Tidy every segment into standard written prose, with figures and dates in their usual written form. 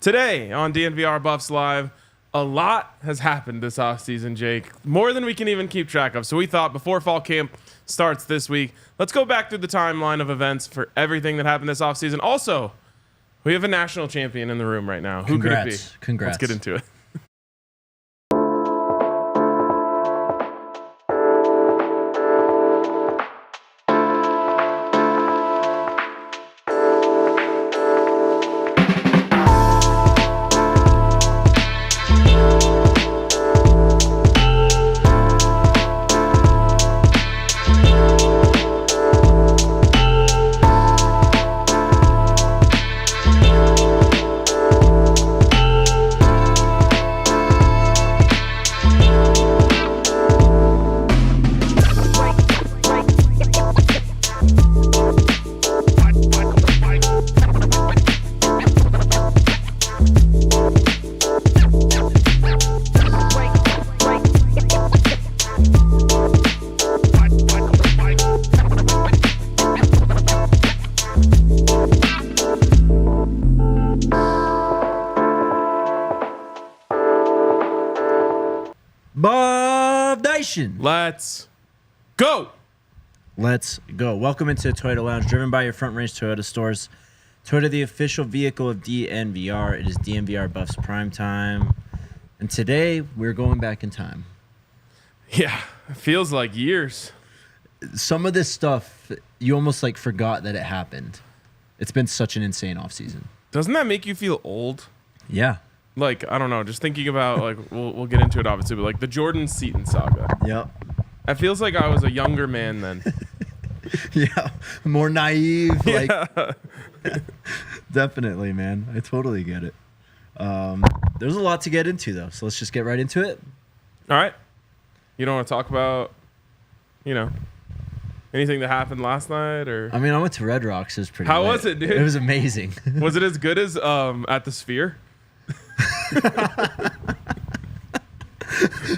Today on DNVR Buffs Live, a lot has happened this offseason, Jake. More than we can even keep track of. So we thought before fall camp starts this week, let's go back through the timeline of events for everything that happened this offseason. Also, we have a national champion in the room right now. Who could it be? Congrats. Let's get into it. Let's go. Let's go. Welcome into Toyota Lounge, driven by your Front Range Toyota stores. Toyota, the official vehicle of DNVR. It is DNVR Buffs Prime Time. And today, we're going back in time. Yeah, it feels like years. Some of this stuff, you almost like forgot that it happened. It's been such an insane offseason. Doesn't that make you feel old? Yeah. Like, I don't know, just thinking about, like, we'll get into it obviously, but like the Jordan Seaton saga. Yep. It feels like I was a younger man then. Yeah. More naive. Yeah. Like, definitely, man. I totally get it. There's a lot to get into, though, so let's just get right into it. All right. You don't want to talk about, anything that happened last night? Or I mean, I went to Red Rocks. It was pretty How lit. was it, dude? It was amazing. Was it as good as at the Sphere?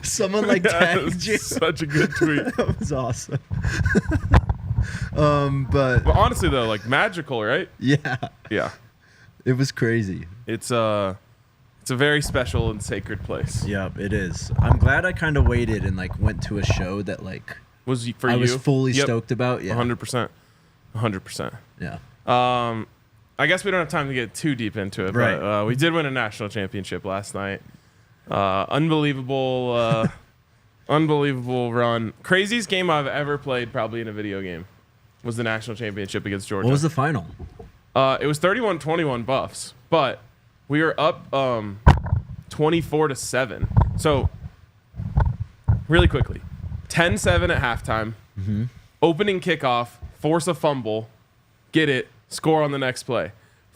Someone like tagged you. Such a good tweet. That was awesome. But honestly though, like magical, right? Yeah. Yeah. It was crazy. It's a very special and sacred place. Yep, it is. I'm glad I kind of waited and like went to a show that like was for I you. was fully stoked about. Yeah. 100%. 100%. Yeah. I guess we don't have time to get too deep into it, right. But we did win a national championship last night. Unbelievable run. Craziest game I've ever played probably in a video game was the national championship against Georgia. What was the final? It was 31-21 Buffs, but we were up 24-7. So really quickly, 10-7 at halftime, opening kickoff, force a fumble, get it, score on the next play.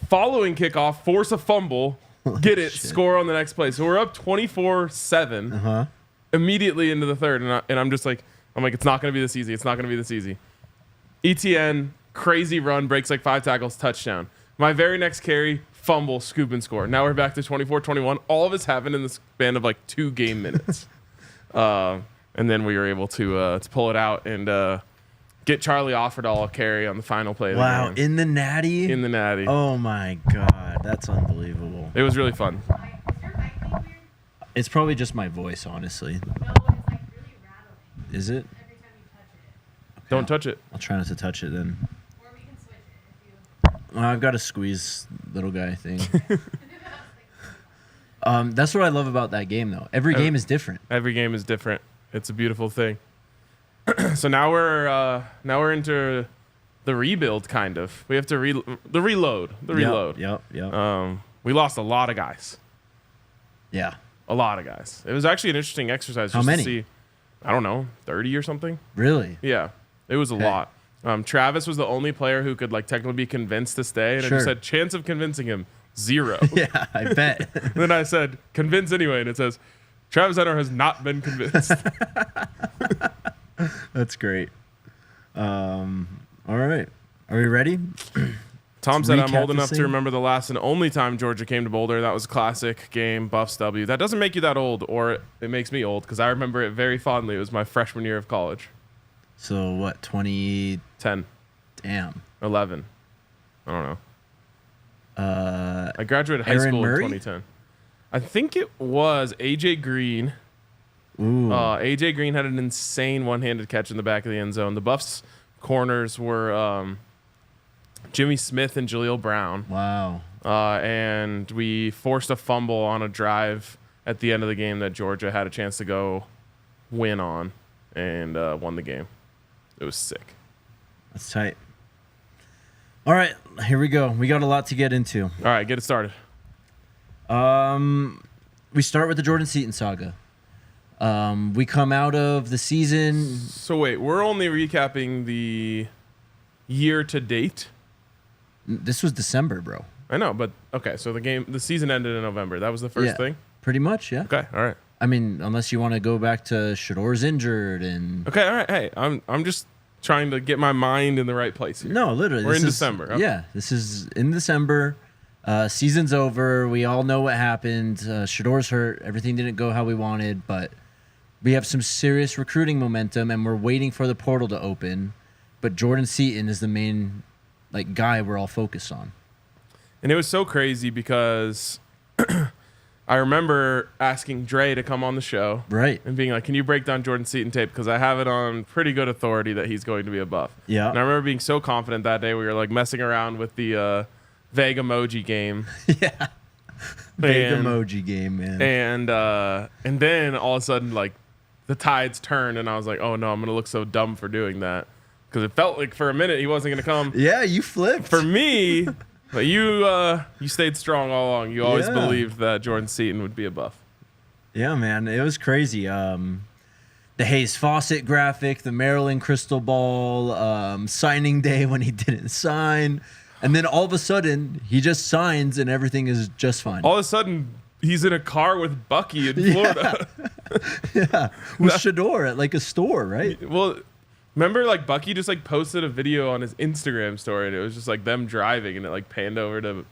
Following kickoff, force a fumble, get it, score on the next play. So we're up 24-7 immediately into the third. And I'm like, it's not going to be this easy. It's not going to be this easy. ETN, crazy run, breaks like 5 tackles, touchdown. My very next carry, fumble, scoop, and score. Now we're back to 24-21. All of this happened in the span of like 2 game minutes. And then we were able to pull it out and get Charlie Offerdahl a carry on the final play of the game. In the natty? In the natty. Oh, my God. That's unbelievable. It was really fun. It's probably just my voice, honestly. No, it's like really rattling. Is it? Every time you touch it. Okay, Don't touch it. I'll try not to touch it then. Or we can switch it if you... I've got a squeeze little guy thing. That's what I love about that game, though. Every game is different. Every game is different. It's a beautiful thing. So now we're into the rebuild, kind of. We have to reload. Yep. We lost a lot of guys. Yeah. A lot of guys. It was actually an interesting exercise. How just many? To see, I don't know, 30 or something. Really? Yeah. It was a lot. Travis was the only player who could like technically be convinced to stay, and I just said chance of convincing him 0. Yeah, I bet. Then I said convince anyway, and it says Travis Enter has not been convinced. That's great. All right. Are we ready? Tom said I'm old recap enough this to thing? remember the last and only time Georgia came to Boulder. That was a classic game, Buffs W. That doesn't make you that old, or it makes me old, because I remember it very fondly. It was my freshman year of college. So what, 20? 10. Damn. 11. I don't know. I graduated high Aaron school Murray? in 2010. I think it was AJ Green. Ooh. AJ Green had an insane one-handed catch in the back of the end zone. The Buffs corners were Jimmy Smith and Jaleel Brown. Wow. And we forced a fumble on a drive at the end of the game that Georgia had a chance to go win on and won the game. It was sick. That's tight. All right, here we go. We got a lot to get into. All right, get it started. We start with the Jordan Seaton saga. We come out of the season. So wait, we're only recapping the year to date. This was December, bro. I know, but okay. So the season ended in November. That was the first thing. Pretty much, yeah. Okay, all right. I mean, unless you want to go back to Shador's injured and Okay, all right. Hey, I'm just trying to get my mind in the right place here. no, literally, We're this in is- December. Okay. Yeah, this is in December. Season's over. We all know what happened. Shador's hurt. Everything didn't go how we wanted, but we have some serious recruiting momentum, and we're waiting for the portal to open. But Jordan Seaton is the main guy we're all focused on. And it was so crazy because I remember asking Dre to come on the show. Right. And being like, can you break down Jordan Seaton tape? Because I have it on pretty good authority that he's going to be a Buff. Yeah. And I remember being so confident that day. We were like messing around with the vague emoji game. Yeah. Big And- emoji game, man. And then all of a sudden, like, the tides turned, and I was like, oh no, I'm gonna look so dumb for doing that. Because it felt like for a minute he wasn't gonna come. Yeah, you flipped. For me, but you stayed strong all along. You always Yeah. believed that Jordan Seaton would be a Buff. Yeah, man, it was crazy. The Hayes Fawcett graphic, the Maryland crystal ball, signing day when he didn't sign, and then all of a sudden he just signs and everything is just fine. All of a sudden, he's in a car with Bucky in Florida. Yeah, with Shador at a store, right? Well, remember, Bucky just posted a video on his Instagram story, and it was just them driving, and it panned over to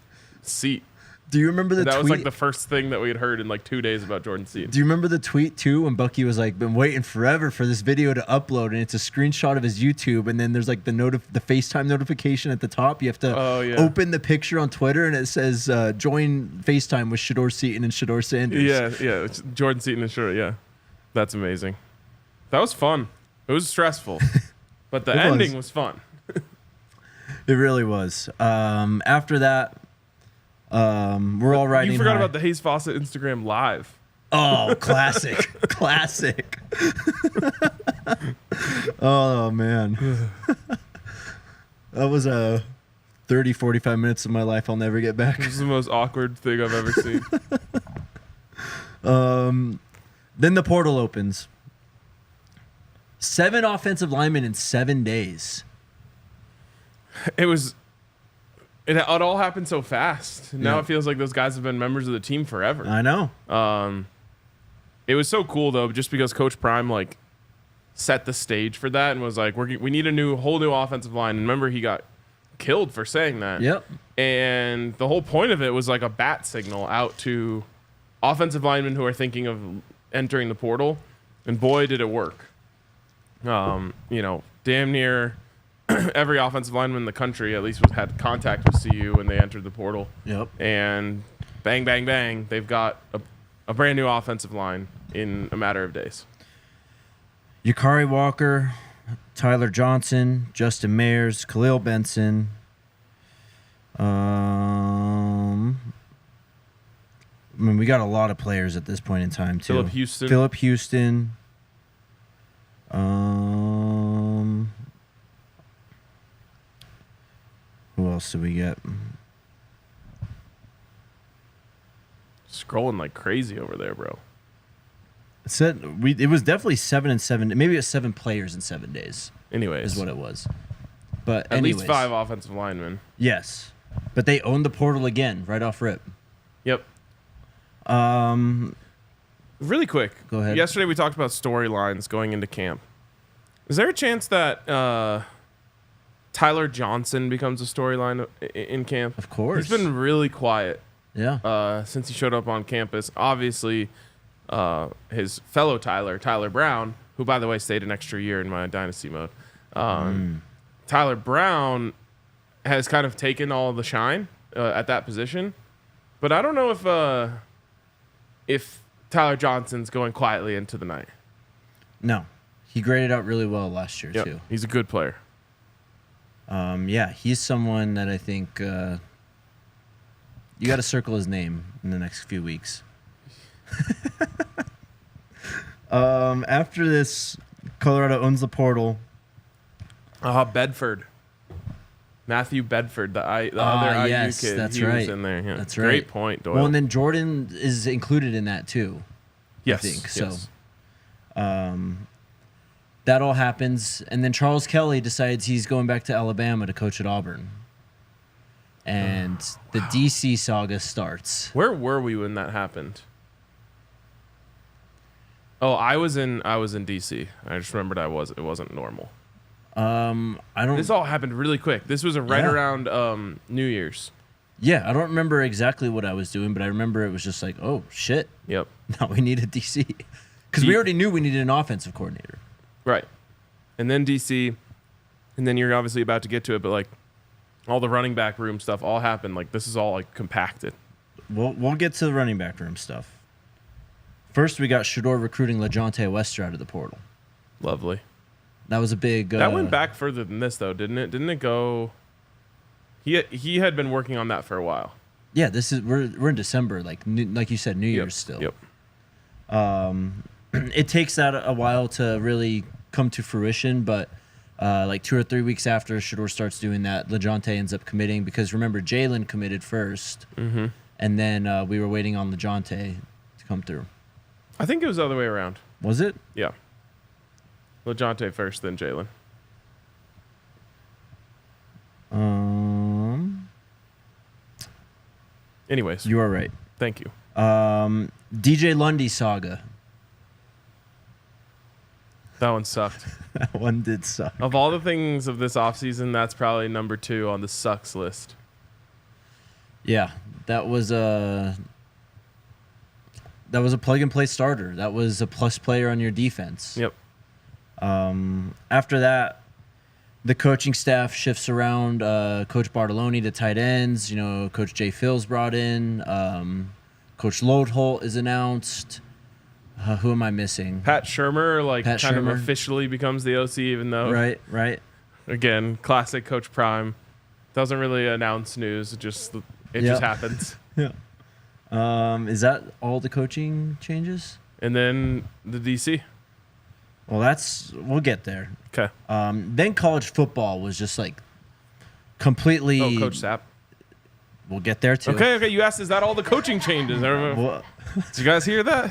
Seat. Do you remember the That tweet? was the first thing that we had heard in 2 days about Jordan Seaton. Do you remember the tweet too when Bucky was been waiting forever for this video to upload, and it's a screenshot of his YouTube, and then there's the FaceTime notification at the top. You have to open the picture on Twitter, and it says join FaceTime with Shador Seaton and Shador Sanders. Yeah, it's Jordan Seaton and Short. Yeah, that's amazing. That was fun. It was stressful, but the ending was fun. It really was. After that, we're all riding. You forgot high. about the Hayes Fawcett Instagram Live. Oh, classic. Classic. Oh, man. That was 30, 45 minutes of my life I'll never get back. This is the most awkward thing I've ever seen. Then the portal opens. 7 offensive linemen in 7 days. It all happened so fast. Now Yeah. it feels like those guys have been members of the team forever. I know. It was so cool though, just because Coach Prime set the stage for that and was like, we need a whole new offensive line. And remember, he got killed for saying that. Yep. And the whole point of it was a bat signal out to offensive linemen who are thinking of entering the portal. And boy, did it work. Damn near every offensive lineman in the country at least had contact with CU when they entered the portal. Yep. And bang, bang, bang, they've got a brand new offensive line in a matter of days. Yakari Walker, Tyler Johnson, Justin Mayers, Khalil Benson. We got a lot of players at this point in time too. Philip Houston. Who else did we get? Scrolling like crazy over there, bro. It was definitely 7 and 7. Maybe it was 7 players in 7 days. Anyways, is what it was. But at least 5 offensive linemen. Yes, but they owned the portal again right off rip. Yep. Really quick. Go ahead. Yesterday we talked about storylines going into camp. Is there a chance that Tyler Johnson becomes a storyline in camp? Of course. He's been really quiet. Yeah. Since he showed up on campus. Obviously, his fellow Tyler Brown, who, by the way, stayed an extra year in my dynasty mode. Tyler Brown has kind of taken all the shine at that position. But I don't know if Tyler Johnson's going quietly into the night. No. He graded out really well last year, too. He's a good player. Yeah, he's someone that I think you got to circle his name in the next few weeks. After this, Colorado owns the portal. Bedford. Matthew Bedford, the other IU kid. That's he right. was in there. Yeah. That's right. Great point, Doyle. Well, and then Jordan is included in that, too. yes, I think. yes. So that all happens. And then Charles Kelly decides he's going back to Alabama to coach at Auburn. And the DC saga starts. Where were we when that happened? Oh, I was in DC. I just remembered it wasn't normal. I don't. This all happened really quick. This was right around New Year's. Yeah, I don't remember exactly what I was doing, but I remember it was just like, oh shit. Yep. Now we need a DC because we already knew we needed an offensive coordinator. Right. And then DC, and then you're obviously about to get to it, but like all the running back room stuff all happened. Like this is all like compacted. We'll get to the running back room stuff. First, we got Shador recruiting LaJohntay Wester out of the portal. Lovely. That was a big. That went back further than this, though, didn't it? Didn't it go? He had been working on that for a while. Yeah, this is we're in December, like you said, New Year's still. Yep. It takes that a while to really come to fruition, but like 2 or 3 weeks after Shador starts doing that, LaJohntay ends up committing because remember Jalen committed first, and then we were waiting on LaJohntay to come through. I think it was the other way around. Was it? Yeah. LaJohntay first, then Jalen. Anyways, You are right. thank you. DJ Lundy saga. That one sucked. That one did suck. Of all the things of this offseason, that's probably number 2 on the sucks list. Yeah, that was a plug and play starter. That was a plus player on your defense. Yep. After that, the coaching staff shifts around. Coach Bartoloni to tight ends. Coach Jay Phil's brought in. Coach Lodeholt is announced. Who am I missing? Pat Shurmur, Pat kind Shurmur. of officially becomes the OC, even though, Right. again, classic Coach Prime. Doesn't really announce news. It just happens. Yeah. Is that all the coaching changes? And then the DC. Well, we'll get there. Okay. Then college football was just like completely. Oh, Coach Sapp. We'll get there too. Okay. You asked, is that all the coaching changes? Well, Did you guys hear that?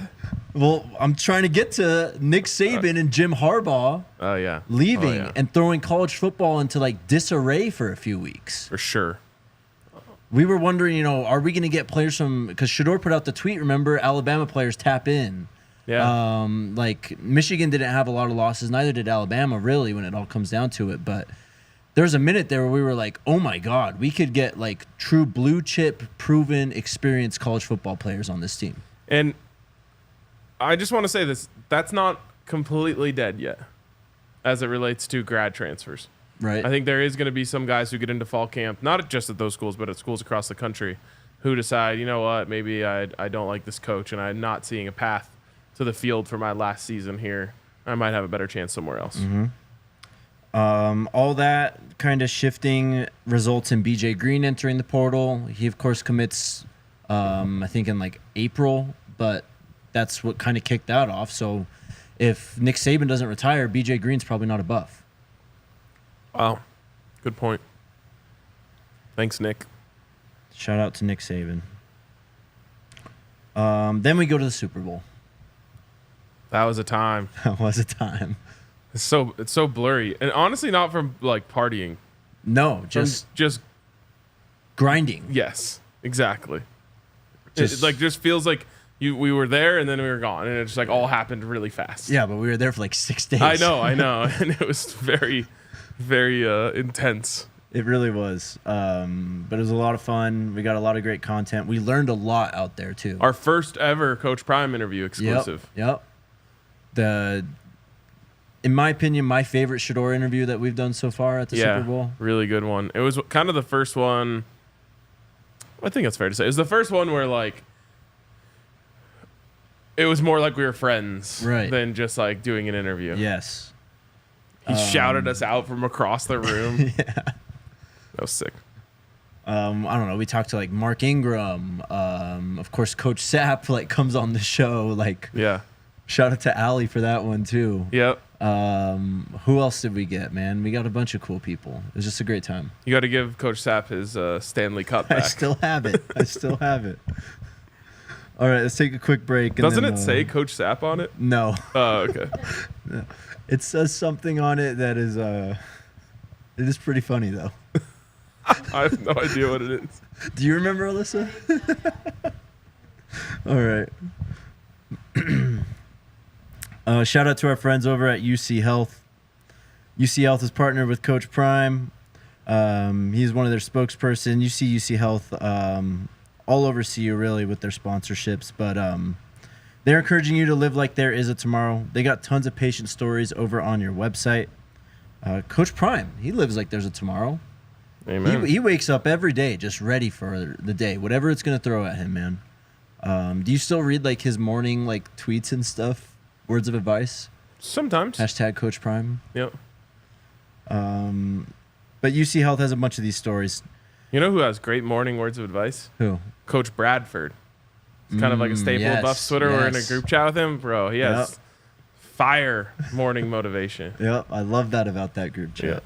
well, I'm trying to get to Nick Saban and Jim Harbaugh Oh, yeah. leaving Oh, yeah. and throwing college football into like disarray for a few weeks. For sure. We were wondering, are we going to get players from? Because Shador put out the tweet. Remember, Alabama players tap in. Yeah. Like Michigan didn't have a lot of losses, neither did Alabama, really, when it all comes down to it. But there was a minute there where we were like, oh my God, we could get like true blue chip, proven, experienced college football players on this team. And I just want to say this. That's not completely dead yet as it relates to grad transfers. Right. I think there is going to be some guys who get into fall camp, not just at those schools, but at schools across the country, who decide, you know what, maybe I don't like this coach and I'm not seeing a path to the field for my last season here. I might have a better chance somewhere else. All that kind of shifting results in BJ Green entering the portal. He, of course, commits, I think, in like April, but that's what kind of kicked that off. So if Nick Saban doesn't retire, BJ Green's probably not a Buff. Wow. Good point. Thanks, Nick. Shout out to Nick Saban. Then we go to the Super Bowl. That was a time. That was a time. It's so blurry. And honestly, not from like partying. No, From just grinding. yes, exactly. Just- It just feels like we were there and then we were gone. And it just like all happened really fast. Yeah, but we were there for like 6 days. I know. And it was very, very intense. It really was. But it was a lot of fun. We got a lot of great content. We learned a lot out there, too. Our first ever Coach Prime interview exclusive. Yep. In my opinion, my favorite Shador interview that we've done so far at the Super Bowl. Really good one. It was kind of the first one I think that's fair to say. It was the first one where like it was more like we were friends than just like doing an interview. Yes. He shouted us out from across the room. Yeah. That was sick. I don't know. We talked to like Mark Ingram. Of course, Coach Sapp like comes on the show. Like, Yeah. shout out to Allie for that one too. Yep. Who else did we get, man? We got a bunch of cool people. It was just a great time. You got to give Coach Sapp his Stanley Cup back. I still have it. All right, let's take a quick break. And Doesn't then, it say Coach Sapp on it? No. Oh, okay. It says something on it that is it is pretty funny though. I have no idea what it is. Do you remember, Alyssa? All right. Shout out to our friends over at UC Health. UC Health is partnered with Coach Prime. He's one of their spokesperson. You see UC Health all over CU really with their sponsorships, but they're encouraging you to live like there is a tomorrow. They got tons of patient stories over on your website. Coach Prime, he lives like there's a tomorrow. Amen. He wakes up every day just ready for the day, whatever it's going to throw at him, man. Do you still read like his morning like tweets and stuff, words of advice? Sometimes. Hashtag Coach Prime. Yep. But UC Health has a bunch of these stories. You know who has great morning words of advice? Who? Coach Bradford. It's kind of like a staple of Buffs Twitter. We're in a group chat with him. Bro, he has fire morning motivation. Yep, I love that about that group chat.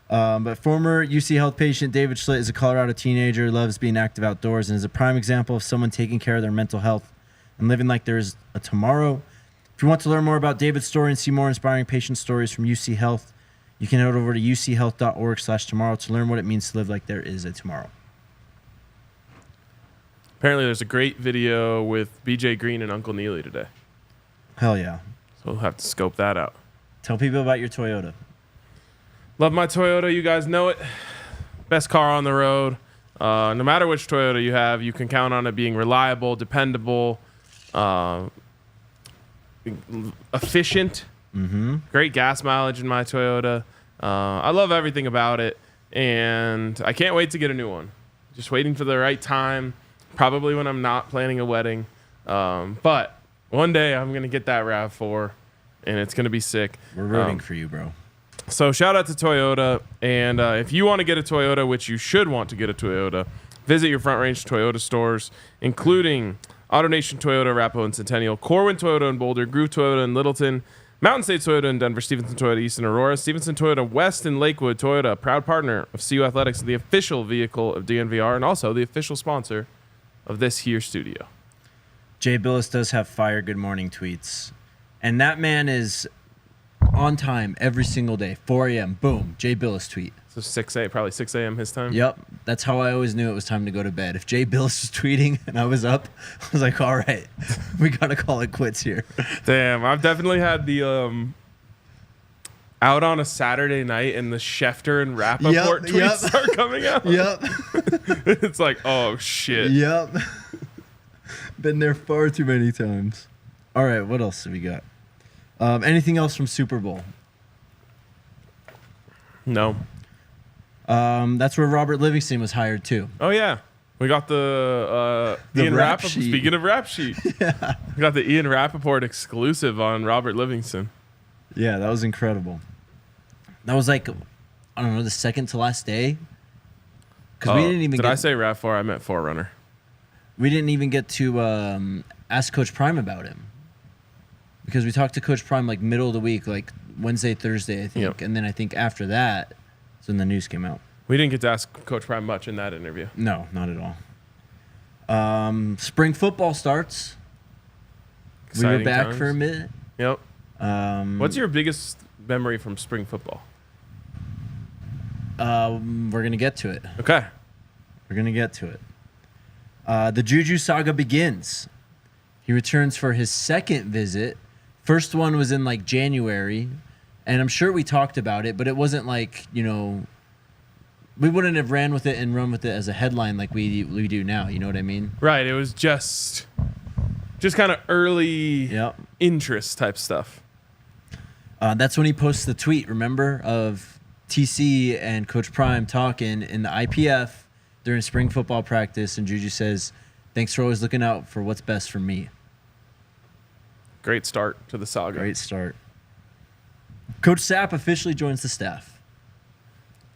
But former UC Health patient David Schlitt is a Colorado teenager, loves being active outdoors, and is a prime example of someone taking care of their mental health and living like there is a tomorrow. If you want to learn more about David's story and see more inspiring patient stories from UC Health, you can head over to uchealth.org/tomorrow to learn what it means to live like there is a tomorrow. Apparently, there's a great video with BJ Green and Uncle Neely today. Hell yeah. So we'll have to scope that out. Tell people about your Toyota. Love my Toyota. You guys know it. Best car on the road. No matter which Toyota you have, you can count on it being reliable, dependable, efficient. Mm-hmm. Great gas mileage in my Toyota. I love everything about it, and I can't wait to get a new one. Just waiting for the right time, probably when I'm not planning a wedding. But one day I'm going to get that RAV4, and it's going to be sick. We're rooting for you, bro. So shout out to Toyota, and if you want to get a Toyota, which you should want to get a Toyota, visit your Front Range Toyota stores, including AutoNation Toyota, Arapahoe and Centennial, Corwin Toyota in Boulder, Groove Toyota in Littleton, Mountain State Toyota in Denver, Stevenson Toyota East in Aurora, Stevenson Toyota West in Lakewood. Toyota, proud partner of CU Athletics, the official vehicle of DNVR, and also the official sponsor of this here studio. Jay Billis does have fire good morning tweets, and that man is on time every single day. 4 a.m. Boom. Jay Billis tweet. So probably 6 a.m. his time. Yep. That's how I always knew it was time to go to bed. If Jay Billis was tweeting and I was up, I was like, all right, we got to call it quits here. Damn, I've definitely had the out on a Saturday night and the Schefter and Rappaport tweets start coming out. Yep. It's like, oh, shit. Yep. Been there far too many times. All right, what else do we got? Anything else from Super Bowl? No. That's where Robert Livingston was hired too. Oh, yeah. We got the Ian rap Rappaport. sheet. Speaking of rap sheet, Yeah. we got the Ian Rappaport exclusive on Robert Livingston. Yeah, that was incredible. That was like, I don't know, the second to last day. Because we didn't even Did I say RAV4? I meant Forerunner. We didn't even get to ask Coach Prime about him. Because we talked to Coach Prime like middle of the week, like Wednesday, Thursday, I think. Yep. And then I think after that, is when the news came out. We didn't get to ask Coach Prime much in that interview. No, not at all. Spring football starts. We were Exciting back times. for a minute. Yep. What's your biggest memory from spring football? We're going to get to it. Okay. We're going to get to it. The Juju saga begins. He returns for his second visit. First one was in like January, and I'm sure we talked about it, but it wasn't like, you know, we wouldn't have ran with it and run with it as a headline like we do now. You know what I mean? Right. It was just kind of early Yep. interest type stuff. That's when he posts the tweet, remember, of TC and Coach Prime talking in the IPF, during spring football practice, and Juju says, "Thanks for always looking out for what's best for me." Great start to the saga. Great start. Coach Sapp officially joins the staff.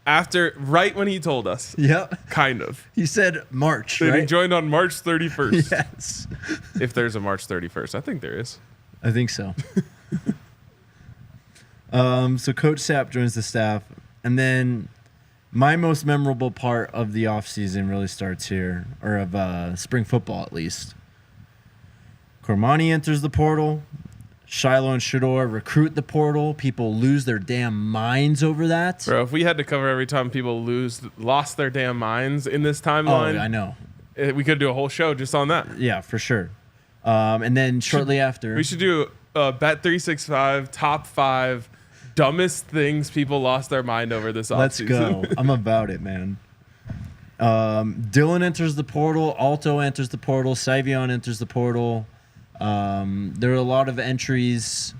Right when he told us. Yep. Kind of. He said March, That right? He joined on March 31st. Yes. If there's a March 31st. I think there is. I think so. So Coach Sapp joins the staff. And then my most memorable part of the offseason really starts here, or of spring football at least. Cormani enters the portal. Shiloh and Shador recruit the portal. People lose their damn minds over that. Bro, if we had to cover every time people lost their damn minds in this timeline, Oh, I know. we could do a whole show just on that. Yeah, for sure. And then shortly after, We should do Bet365 top 5 dumbest things people lost their mind over this offseason. let's go. I'm about it, man. Dylan enters the portal. Alto enters the portal. Savion enters the portal. There are a lot of entries,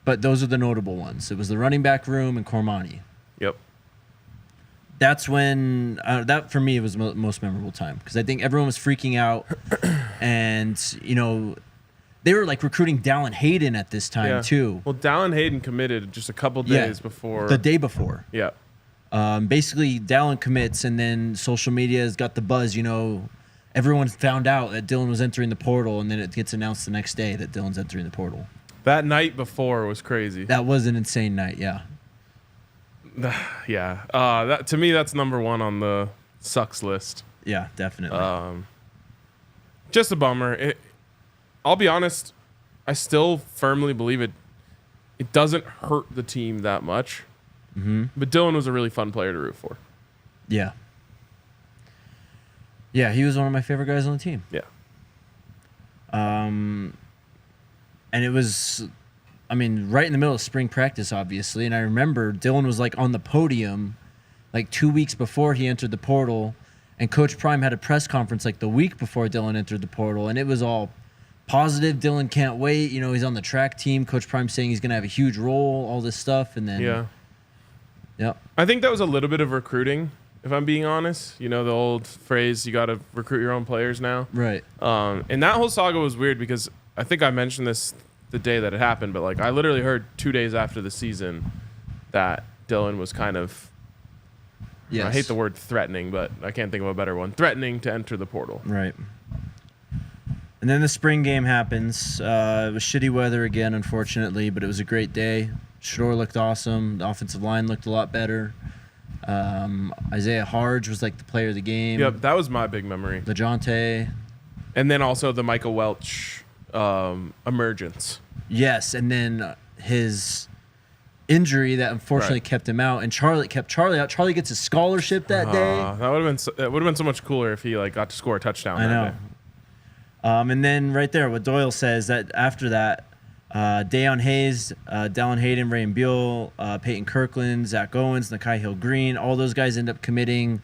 but those are the notable ones. It was the running back room and Cormani. Yep. That's when that for me was the most memorable time, because I think everyone was freaking out, and they were like recruiting Dallin Hayden at this time too. Well, Dallin Hayden committed just a couple days before. The day before. Yeah. Basically, Dallin commits, and then social media has got the buzz. Everyone found out that Dylan was entering the portal, and then it gets announced the next day that Dylan's entering the portal. That night before was crazy. That was an insane night, yeah. Yeah. That to me, that's number 1 on the sucks list. Yeah, definitely. Just a bummer. I'll be honest, I still firmly believe it doesn't hurt the team that much. Mm-hmm. But Dylan was a really fun player to root for. Yeah. Yeah, he was one of my favorite guys on the team. Yeah. And it was, right in the middle of spring practice, obviously. And I remember Dylan was like on the podium like 2 weeks before he entered the portal. And Coach Prime had a press conference like the week before Dylan entered the portal. And it was all positive. Dylan can't wait. He's on the track team. Coach Prime saying he's going to have a huge role, all this stuff. And then. Yeah. Yep. I think that was a little bit of recruiting, if I'm being honest. The old phrase, you got to recruit your own players now. Right. And that whole saga was weird because I think I mentioned this the day that it happened, but like I literally heard 2 days after the season that Dylan was kind of, yes. I hate the word threatening, but I can't think of a better one, threatening to enter the portal. Right. And then the spring game happens. It was shitty weather again, unfortunately, but it was a great day. Shador looked awesome. The offensive line looked a lot better. Isaiah Harge was like the player of the game. Yep, that was my big memory. LeJounte. And then also the Michael Welch emergence. Yes, and then his injury that unfortunately kept him out, and kept Charlie out. Charlie gets a scholarship that day. That would have been so much cooler if he got to score a touchdown. I that know. day. And then right there, what Doyle says that after that, Dayon Hayes, Dallin Hayden, Ray and Beal, Peyton Kirkland, Zach Owens, Nakai Hill Green, all those guys end up committing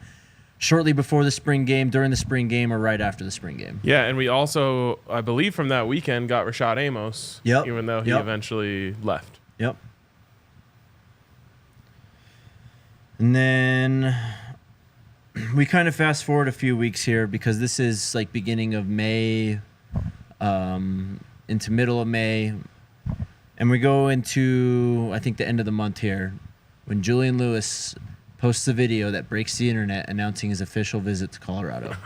shortly before the spring game, during the spring game, or right after the spring game. Yeah, and we also, I believe from that weekend, got Rashad Amos, Yep. even though he eventually left. Yep. And then we kind of fast forward a few weeks here because this is like beginning of May, into middle of May. And we go into, I think, the end of the month here when Julian Lewis posts a video that breaks the internet announcing his official visit to Colorado.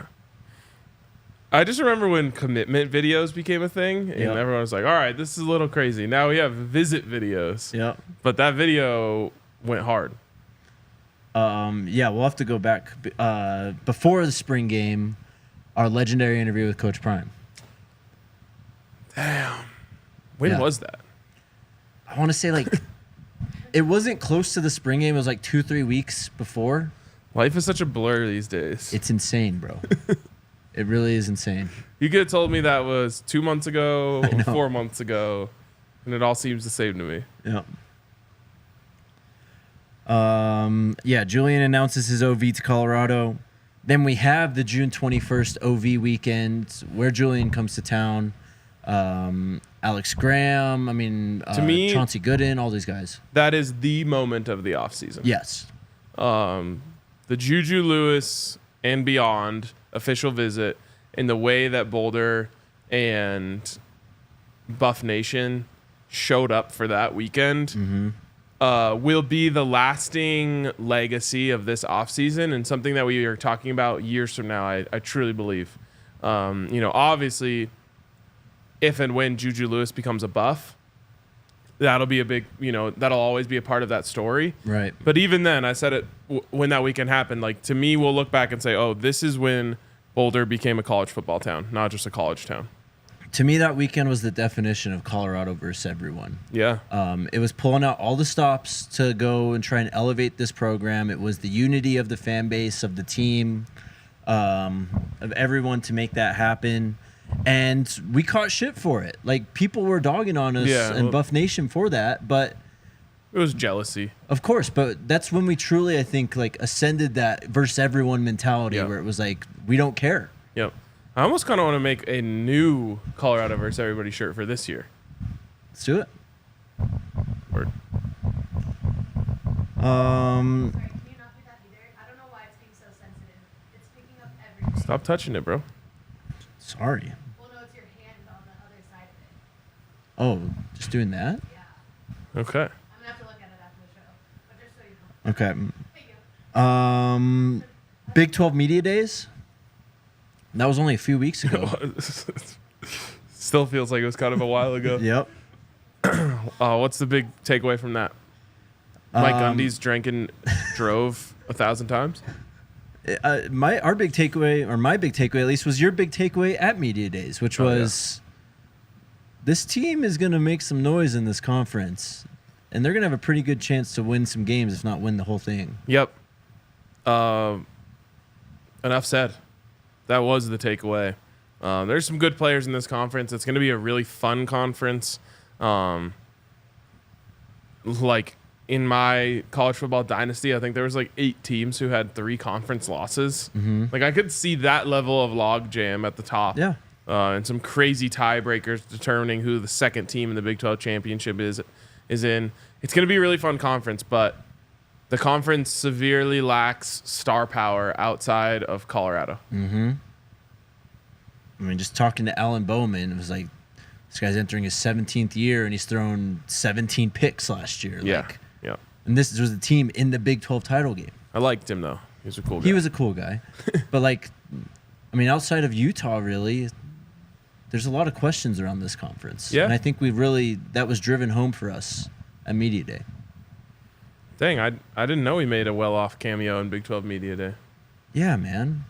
I just remember when commitment videos became a thing, and everyone was like, all right, this is a little crazy. Now we have visit videos. Yep. But that video went hard. Yeah, we'll have to go back. Before the spring game, our legendary interview with Coach Prime. Damn. When was that? I want to say like it wasn't close to the spring game. It was like 2-3 weeks before. Life is such a blur these days. It's insane, bro. It really is insane. You could have told me that was 2 months ago or 4 months ago, and it all seems the same to me. Yeah. Julian announces his OV to Colorado. Then we have the June 21st OV weekend where Julian comes to town. Alex Graham, to me, Chauncey Gooden, all these guys. That is the moment of the offseason. Yes. The Juju Lewis and beyond official visit in the way that Boulder and Buff Nation showed up for that weekend will be the lasting legacy of this offseason and something that we are talking about years from now, I truly believe. Obviously, if and when Juju Lewis becomes a Buff, that'll be a big, that'll always be a part of that story. Right. But even then, I said it when that weekend happened, like, to me, we'll look back and say, oh, this is when Boulder became a college football town, not just a college town. To me, that weekend was the definition of Colorado versus everyone. Yeah. It was pulling out all the stops to go and try and elevate this program. It was the unity of the fan base, of the team, of everyone to make that happen. And we caught shit for it. Like, people were dogging on us and Buff Nation for that, but it was jealousy. Of course, but that's when we truly, I think, like, ascended that versus everyone mentality where it was like, we don't care. Yep. I almost kind of want to make a new Colorado versus everybody shirt for this year. Let's do it. Word. Sorry, can you not do that either? I don't know why it's being so sensitive. It's picking up everything. Stop touching it, bro. Sorry. Well, no, it's your hand on the other side of it. Oh, just doing that? Yeah. Okay. I'm going to have to look at it after the show. But just so you know. Okay. Thank you. Big 12 Media Days? That was only a few weeks ago. Still feels like it was kind of a while ago. Yep. What's the big takeaway from that? Mike Gundy's drank and drove 1,000 times? My big takeaway at least, was your big takeaway at Media Days, which was this team is going to make some noise in this conference, and they're going to have a pretty good chance to win some games, if not win the whole thing. Yep. Enough said. That was the takeaway. There's some good players in this conference. It's going to be a really fun conference. Like, in my college football dynasty, I think there was like 8 teams who had 3 conference losses. Like, I could see that level of log jam at the top. Yeah. And some crazy tiebreakers determining who the second team in the Big 12 championship is in. It's going to be a really fun conference, but the conference severely lacks star power outside of Colorado. I mean, just talking to Alan Bowman, it was like, this guy's entering his 17th year, and he's thrown 17 picks last year. Yeah. Like, Yeah. and this was the team in the Big 12 title game. I liked him, though. He was a cool guy. He was a cool guy. But, like, I mean, outside of Utah, really, there's a lot of questions around this conference. Yeah. And I think that was driven home for us at Media Day. Dang, I didn't know he made a well-off cameo in Big 12 Media Day. Yeah, man.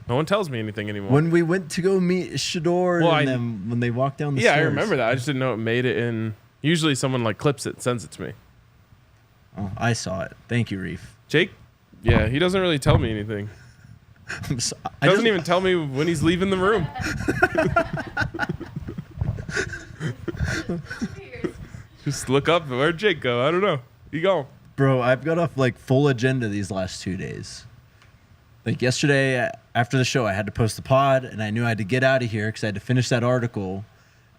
No one tells me anything anymore. When we went to go meet Shador and then when they walked down the stairs. I remember that. I just didn't know it made it in. Usually someone, like, clips it, sends it to me. Oh, I saw it. Thank you, Reef. Jake? Yeah, he doesn't really tell me anything. Doesn't even tell me when he's leaving the room. Just look up. Where'd Jake go? I don't know. He gone. Bro, I've got a full agenda these last 2 days. Like, yesterday after the show, I had to post the pod, and I knew I had to get out of here because I had to finish that article,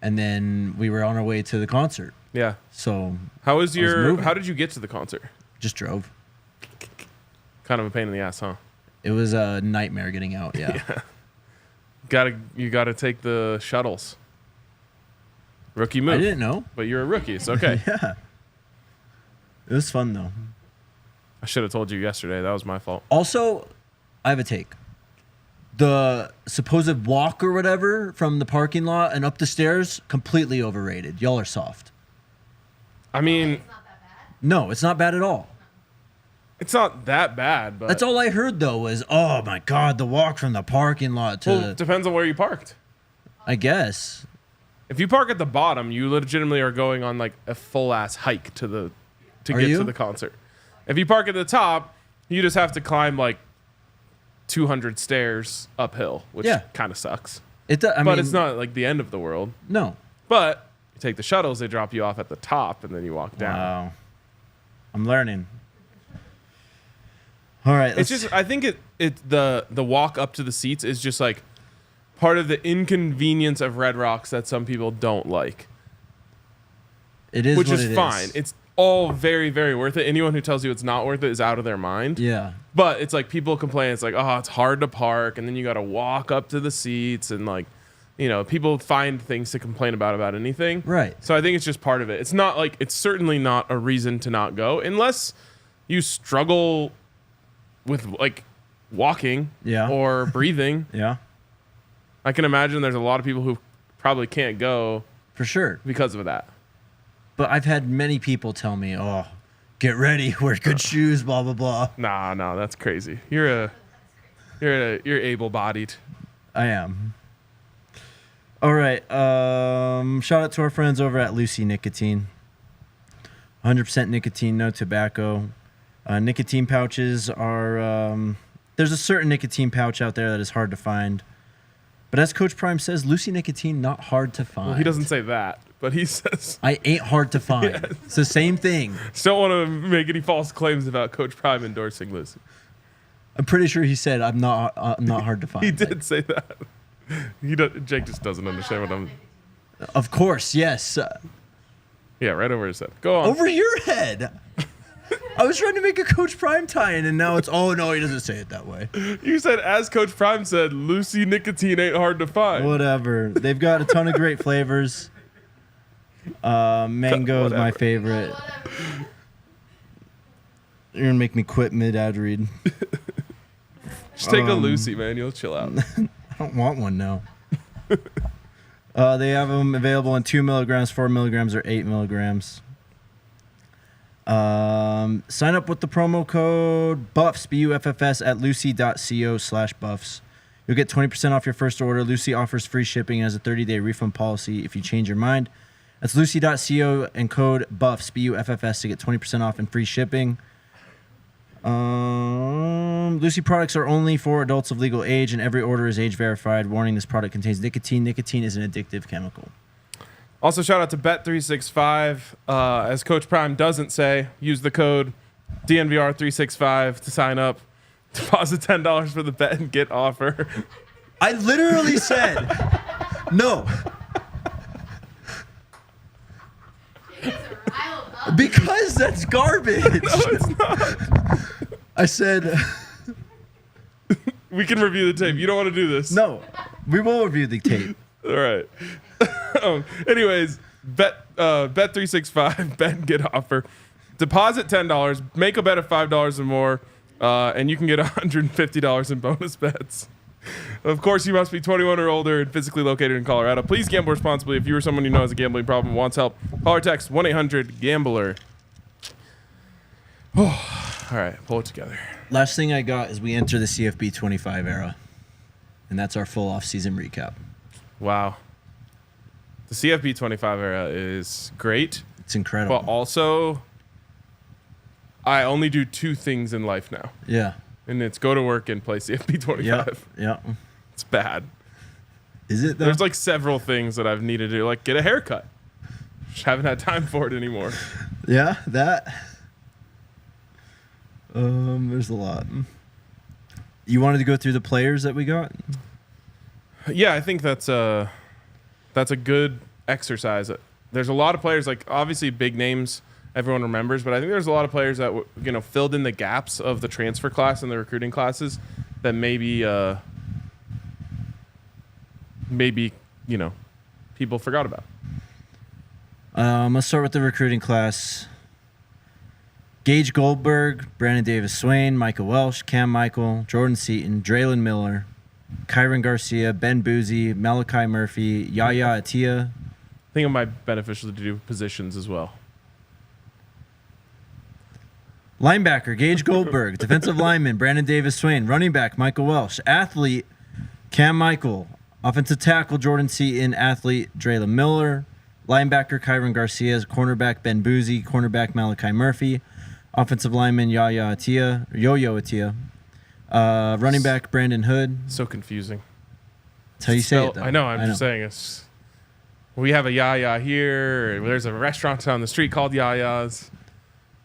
and then we were on our way to the concert. Yeah. So how did you get to the concert? Just drove. Kind of a pain in the ass, huh? It was a nightmare getting out. Yeah. You gotta take the shuttles. Rookie move. I didn't know. But you're a rookie. It's okay. Yeah. It was fun, though. I should have told you yesterday. That was my fault. Also, I have a take. The supposed walk or whatever from the parking lot and up the stairs, completely overrated. Y'all are soft. I mean, It's not that bad. No, it's not bad at all. it's not that bad, but That's all I heard, though, was, oh, my God, the walk from the parking lot to... well, it depends on where you parked. I guess. If you park at the bottom, you legitimately are going on like a full ass hike to get you? to the concert. If you park at the top, you just have to climb like 200 stairs uphill, which kind of sucks. But it's not like the end of the world. No. But you take the shuttles, they drop you off at the top, and then you walk down. Wow. I'm learning. All right. It's just, I think the walk up to the seats is just like part of the inconvenience of Red Rocks that some people don't like. It is which what is it fine. is. It's all very, very worth it. Anyone who tells you it's not worth it is out of their mind. Yeah. But it's like people complain. It's like, oh, it's hard to park, and then you got to walk up to the seats, and like, people find things to complain about anything. Right. So I think it's just part of it. It's not like it's certainly not a reason to not go unless you struggle with like walking or breathing. Yeah. I can imagine there's a lot of people who probably can't go for sure because of that. But I've had many people tell me, "Oh, get ready, wear good shoes, blah blah blah." Nah, that's crazy. You're able-bodied. I am. All right. Shout out to our friends over at Lucy Nicotine. 100% nicotine, no tobacco. Nicotine pouches are. There's a certain nicotine pouch out there that is hard to find. But as Coach Prime says, Lucy Nicotine, not hard to find. Well, he doesn't say that, but he says... I ain't hard to find. Yes. It's the same thing. Just don't want to make any false claims about Coach Prime endorsing Lucy. I'm pretty sure he said, I'm not hard to find. He did say that. Jake just doesn't understand what I'm... Of course, yes. Yeah, right over his head. Go on. Over your head. I was trying to make a Coach Prime tie-in, and now it's, oh, no, he doesn't say it that way. You said, as Coach Prime said, Lucy Nicotine ain't hard to find. Whatever. They've got a ton of great flavors. Mango is my favorite. You're going to make me quit mid-ad read. Just take a Lucy, man. You'll chill out. I don't want one now. They have them available in 2 milligrams, 4 milligrams, or 8 milligrams. Sign up with the promo code BUFFS, BUFFS, at lucy.co/buffs. You'll get 20% off your first order. Lucy offers free shipping and has a 30-day refund policy if you change your mind. That's lucy.co and code BUFFS, BUFFS, to get 20% off and free shipping. Lucy products are only for adults of legal age, and every order is age verified. Warning, this product contains nicotine. Nicotine is an addictive chemical. Also, shout out to Bet365. As Coach Prime doesn't say, use the code DNVR365 to sign up. Deposit $10 for the bet and get offer. I literally said no. Because that's garbage. No, it's not. I said... We can review the tape. You don't want to do this. No, we will review the tape. All right. Anyways, Bet365, bet and get offer. Deposit $10, make a bet of $5 or more, and you can get $150 in bonus bets. Of course, you must be 21 or older and physically located in Colorado. Please gamble responsibly. If you or someone you know has a gambling problem and wants help, call or text 1-800-GAMBLER. Oh, all right, pull it together. Last thing I got is we enter the CFB 25 era, and that's our full off-season recap. Wow. The CFB 25 era is great. It's incredible. But also, I only do 2 things in life now. Yeah. And it's go to work and play CFB 25. Yeah. It's bad. Is it, though? There's like several things that I've needed to do, like get a haircut. Just haven't had time for it anymore. Yeah, that. There's a lot. You wanted to go through the players that we got? Yeah, I think that's a good exercise. There's a lot of players, like obviously big names everyone remembers, but I think there's a lot of players that filled in the gaps of the transfer class and the recruiting classes that maybe people forgot about. Let's start with the recruiting class. Gage Goldberg, Brandon Davis Swain, Micah Welsh, Cam Michael, Jordan Seaton, Draylon Miller, Kyron Garcia, Ben Boozy, Malachi Murphy, Yaya Atia. I think it might be beneficial to do positions as well. Linebacker, Gage Goldberg. Defensive lineman, Brandon Davis Swain. Running back, Michael Welsh. Athlete, Cam Michael. Offensive tackle, Jordan Seaton. Athlete, Draylon Miller. Linebacker, Kyron Garcia. Cornerback, Ben Boozy. Cornerback, Malachi Murphy. Offensive lineman, Yo-Yo Atia. Running back, Brandon Hood. So confusing. That's how you say it, though. I know. I'm just saying it's. We have a Yaya here. There's a restaurant down the street called Yaya's.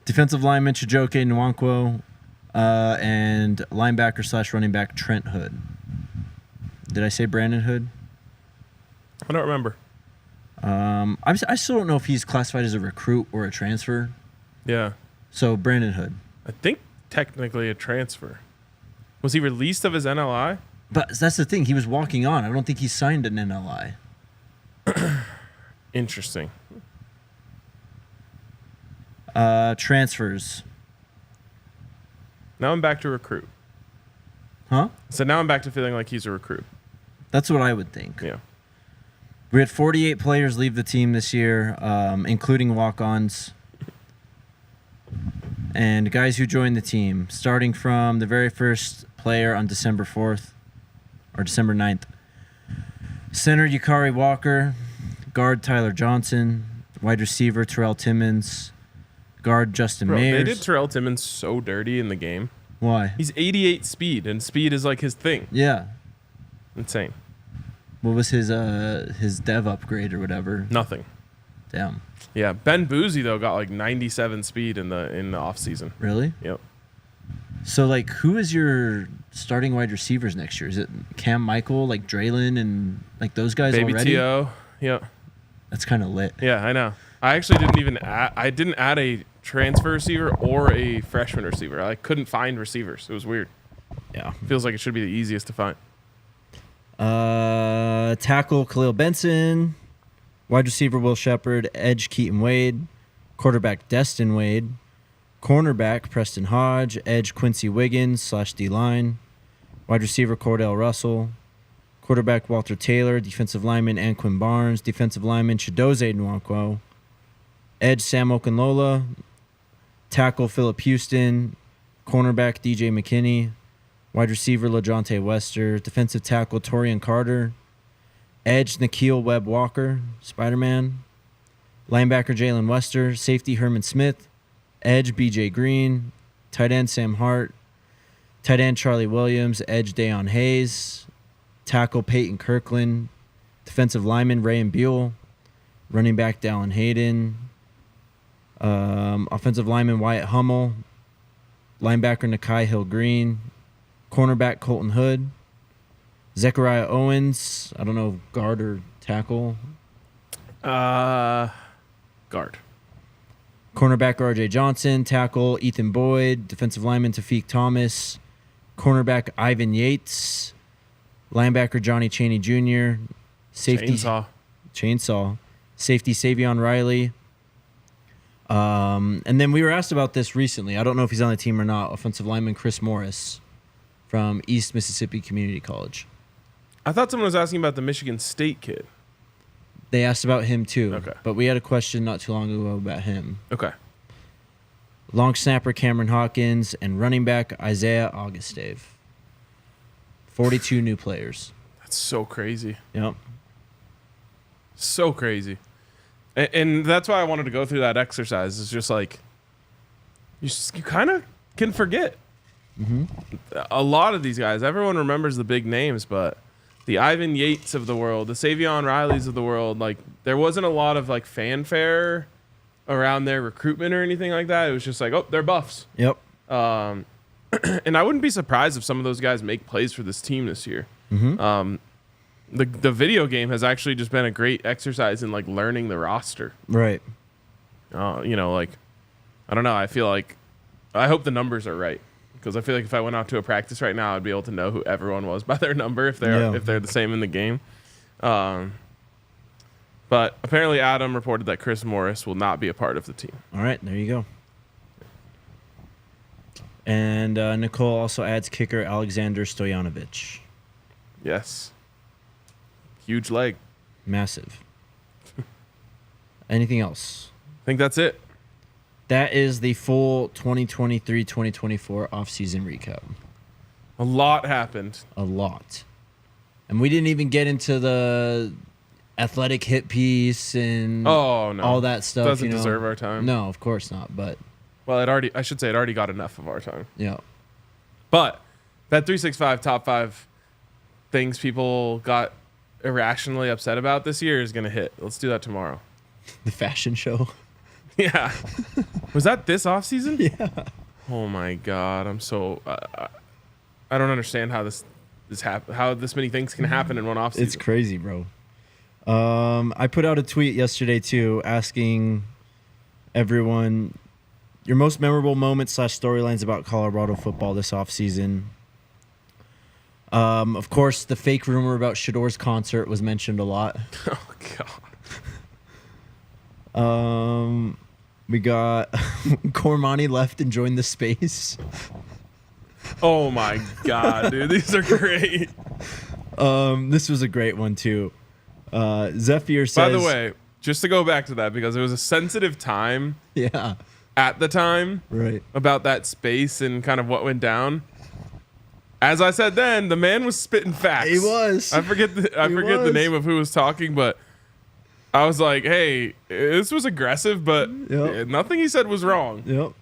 Defensive lineman, Chijoke Nwankwo. And linebacker / running back, Trent Hood. Did I say Brandon Hood? I don't remember. I still don't know if he's classified as a recruit or a transfer. Yeah. So Brandon Hood. I think technically a transfer. Was he released of his NLI? But that's the thing. He was walking on. I don't think he signed an NLI. Interesting. Transfers. Now I'm back to recruit. Huh? So now I'm back to feeling like he's a recruit. That's what I would think. Yeah. We had 48 players leave the team this year, including walk-ons and guys who joined the team, starting from the very first player on December 4th or December 9th. Center Yukari Walker, guard Tyler Johnson, wide receiver Terrell Timmons, guard Justin Bro, Mayers. they did Terrell Timmons so dirty in the game. Why? He's 88 speed, and speed is like his thing. Yeah. Insane. What was his dev upgrade or whatever? Nothing. Damn. Yeah, Ben Boozy though got like 97 speed in the offseason. Really? Yep. So, like, who is your starting wide receivers next year? Is it Cam Michael, like Draylon, and like those guys Baby already? T.O. Yeah. That's kind of lit. Yeah, I know. I actually didn't add a transfer receiver or a freshman receiver. I couldn't find receivers. It was weird. Yeah. Feels like it should be the easiest to find. Tackle Khalil Benson, wide receiver Will Shepard, edge Keaton Wade, quarterback Destin Wade, cornerback Preston Hodge, edge Quincy Wiggins / D-line, wide receiver Cordell Russell, quarterback Walter Taylor, defensive lineman Anquin Barnes, defensive lineman Chidozie Nwankwo, edge Sam Okunlola, tackle Philip Houston, cornerback DJ McKinney, wide receiver LaJohntay Wester, defensive tackle Torian Carter, edge Nikhil Webb Walker, Spider-Man, linebacker Jalen Wester, safety Herman Smith, edge BJ Green, tight end Sam Hart, tight end Charlie Williams, edge Dayon Hayes, tackle Peyton Kirkland, defensive lineman Rayan Buell, running back Dallin Hayden, offensive lineman Wyatt Hummel, linebacker Nakai Hill Green, cornerback Colton Hood, Zechariah Owens, I don't know, guard or tackle. Guard. Cornerback R.J. Johnson, tackle Ethan Boyd, defensive lineman Tafiq Thomas, cornerback Ivan Yates, linebacker Johnny Chaney Jr., safety Chainsaw, safety Savion Riley. And then we were asked about this recently. I don't know if he's on the team or not. Offensive lineman Chris Morris from East Mississippi Community College. I thought someone was asking about the Michigan State kid. They asked about him too. Okay. But we had a question not too long ago about him. Okay. Long snapper Cameron Hawkins and running back Isaiah Augustave. 42 new players. That's so crazy. Yep. So crazy. And that's why I wanted to go through that exercise. It's just like, you kind of can forget. Mm-hmm. A lot of these guys, everyone remembers the big names, but the Ivan Yates of the world, the Savion Rileys of the world, like, there wasn't a lot of like fanfare around their recruitment or anything like that. It was just like, oh, they're Buffs. Yep. And I wouldn't be surprised if some of those guys make plays for this team this year. Mm-hmm. The video game has actually just been a great exercise in like learning the roster. Right. Like, I don't know. I hope the numbers are right, because I feel like if I went out to a practice right now, I'd be able to know who everyone was by their number if they're the same in the game. But apparently Adam reported that Chris Morris will not be a part of the team. All right, there you go. And Nicole also adds kicker Alexander Stoyanovich. Yes. Huge leg. Massive. Anything else? I think that's it. That is the full 2023-2024 offseason recap. A lot happened. A lot. And we didn't even get into the athletic hit piece and all that stuff. Doesn't deserve our time. No, of course not. But well, it already got enough of our time. yeah. But that 365 top 5 things people got irrationally upset about this year is going to hit. Let's do that tomorrow. The fashion show. Yeah. Was that this offseason? Yeah. Oh my God. I'm so I don't understand how how this many things can happen in one offseason. It's crazy, bro. I put out a tweet yesterday too asking everyone Your most memorable moments / storylines about Colorado football this offseason. Of course, the fake rumor about Shador's concert was mentioned a lot. Oh, God. We got Cormani left and joined the space. Oh, my God, dude. These are great. This was a great one, too. Zephyr says... By the way, just to go back to that, because it was a sensitive time Yeah. at the time Right. about that space and kind of what went down. As I said then, the man was spitting facts. He was. I forget the name of who was talking, but I was like, hey, this was aggressive, but Yep. nothing he said was wrong. Yep.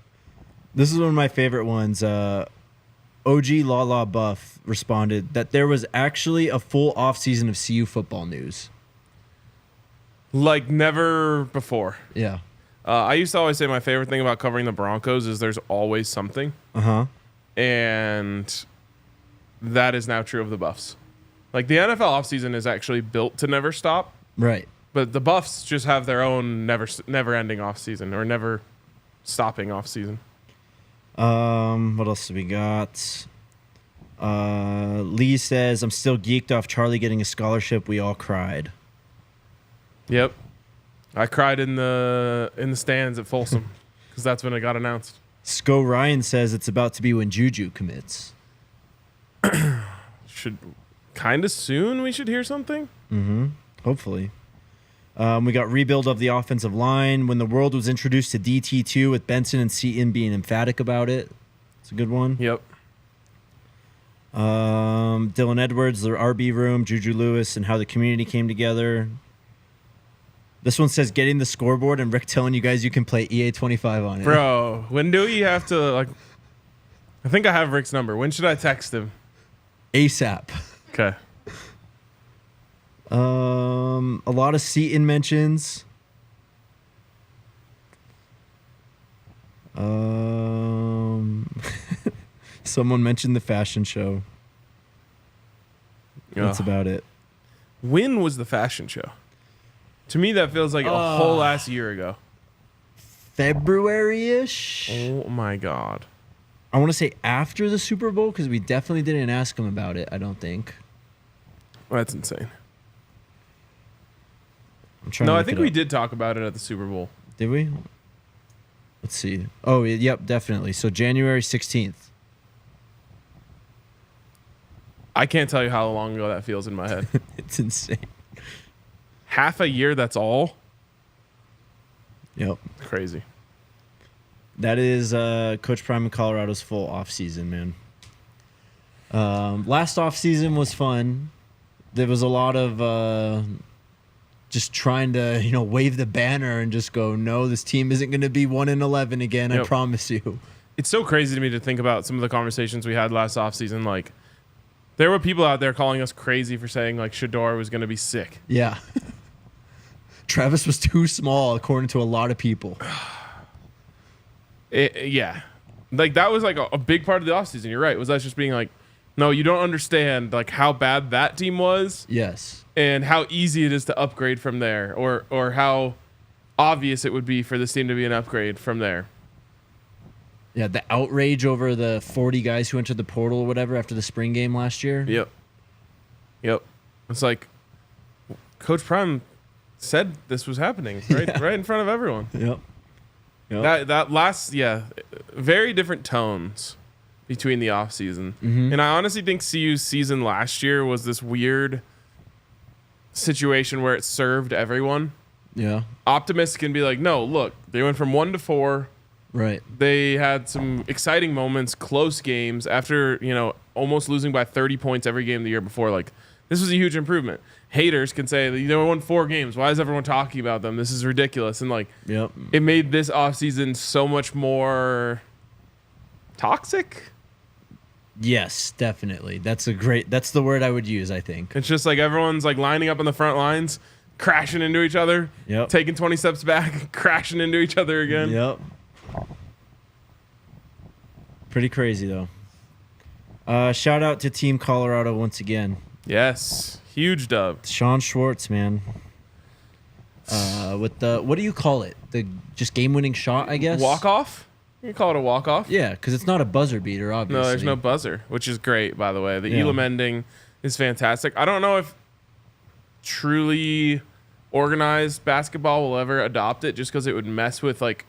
This is one of my favorite ones. OG Lala Buff responded that there was actually a full offseason of CU football news. Like never before. Yeah. I used to always say my favorite thing about covering the Broncos is there's always something. Uh-huh. And that is now true of the Buffs. Like the NFL offseason is actually built to never stop, Right. but the Buffs just have their own never-ending offseason or never stopping offseason. What else do we got? Lee says, I'm still geeked off Charlie getting a scholarship. We all cried. Yep. I cried in the stands at Folsom because that's when it got announced. Sco Ryan says it's about to be when Juju commits. Should kind of soon we should hear something. Mm-hmm. Hopefully. We got rebuild of the offensive line. When the world was introduced to DT2 with Benson and Seaton being emphatic about it. It's a good one. Yep. Dylan Edwards, the RB room, Juju Lewis, and how the community came together. This one says getting the scoreboard and Rick telling you guys you can play EA 25 on it. Bro, when do we have to, like, I think I have Rick's number. When should I text him? ASAP. Okay. A lot of Seaton mentions. Someone mentioned the fashion show. That's Ugh. about it. When was the fashion show? To me, that feels like a whole ass year ago. February-ish? Oh, my God. I want to say after the Super Bowl because we definitely didn't ask him about it, I don't think. Well, that's insane. I'm trying No, to I look think it we up. did talk about it at the Super Bowl. Did we? Let's see. Oh, yep, definitely. So January 16th. I can't tell you how long ago that feels in my head. It's insane. Half a year, that's all? Yep. Crazy. That is Coach Prime in Colorado's full offseason, man. Last offseason was fun. There was a lot of just trying to, wave the banner and just go, no, this team isn't going to be 1-11 again. I Yep. promise you. It's so crazy to me to think about some of the conversations we had last offseason. Like, there were people out there calling us crazy for saying, like, Shador was going to be sick. Yeah. Travis was too small, according to a lot of people. Yeah. Like, that was, like, a big part of the offseason. You're right. Was that just being like, no, you don't understand, like, how bad that team was Yes. and how easy it is to upgrade from there, or how obvious it would be for this team to be an upgrade from there. Yeah, the outrage over the 40 guys who entered the portal or whatever after the spring game last year. Yep. It's like Coach Prime said this was happening right in front of everyone. Yep. That last, very different tones between the offseason. Mm-hmm. And I honestly think CU's season last year was this weird situation where it served everyone. Yeah. Optimists can be like, no, look, they went from 1 to 4. Right. They had some exciting moments, close games after, almost losing by 30 points every game the year before. Like, this was a huge improvement. Haters can say, they won 4 games. Why is everyone talking about them? This is ridiculous. And, like, Yep. it made this offseason so much more toxic. Yes, definitely. That's the word I would use, I think. It's just like everyone's, like, lining up on the front lines, crashing into each other, Yep. taking 20 steps back, crashing into each other again. Yep. Pretty crazy, though. Shout out to Team Colorado once again. Yes. Huge dub. Sean Schwartz, man. With the, what do you call it? The just game-winning shot, I guess? Walk-off? You call it a walk-off. Yeah, because it's not a buzzer beater, obviously. No, there's no buzzer, which is great, by the way. The Yeah. Elam ending is fantastic. I don't know if truly organized basketball will ever adopt it, just because it would mess with like